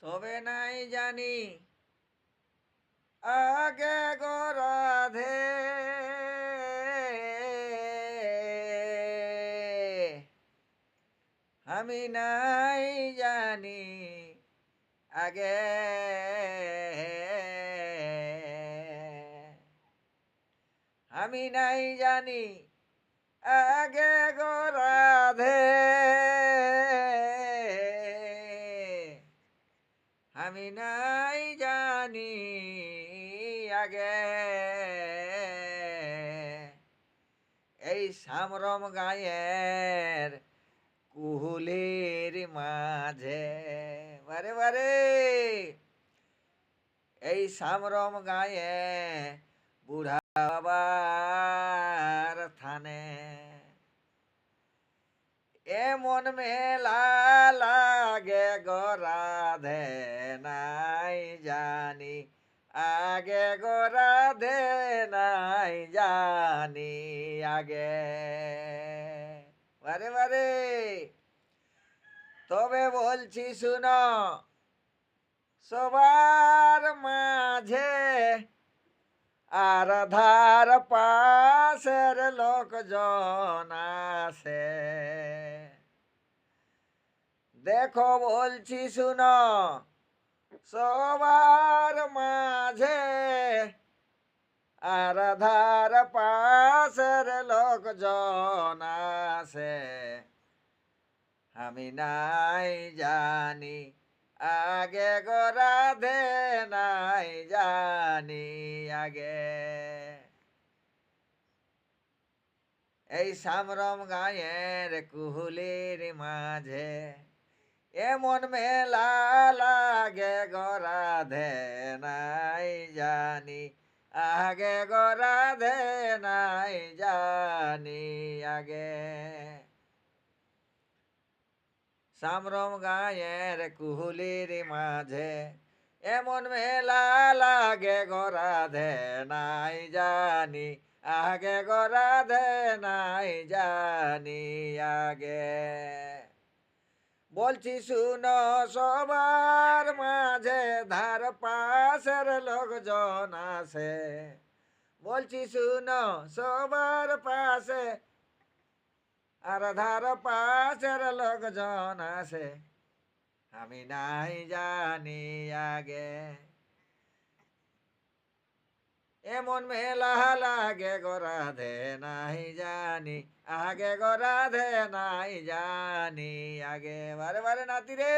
তবে নাই জানি আগে গো রাধে, আমি নাই জানি আগে, আমি নাই জানি আগে গো রাধে, আমি নাই জানি আগে। এই সামরম গায়ের কুহুলির মাঝে, বারে বারে এই সামরম গায়ে বুড়া বাবার থানে এমন মেলা লাগে গো রাধে, নাই জানি আগে গো রাধে, নাই জানি আগে, বারে বারে। তবে বলছি শুনো, সবার মাঝে আর ধার পাশের লোকজন আছে, দেখো বলছি শুনো, সবার মাঝে আর ধার পাশের লোকজন আছে, আমি নাই জানি আগে গো রাধে, নাই জানি আগে। এই সামরম গায়ের কুহুলির মাঝে এমন মেলা লাগে গো রাধে, নাই জানি আগে গো রাধে, নাই জানি আগে। সামরম গায়ের কুহুলির মাঝে এমন মেলা লাগে গো রাধে, নাই জানি আগে গো রাধে, নাই জানি আগে। বলছি শুনো, সবার মাঝে ধার পাশের লোকজন আছে, বলছি শুনো, সবার পাশে আর ধার পাশের লোকজন আছে, আমি নাই জানি আগে। এমন মেলা লাগে গো রাধে, নাই জানি আগে গো রাধে, নাই জানি আগে, বারে বারে নাতি রে।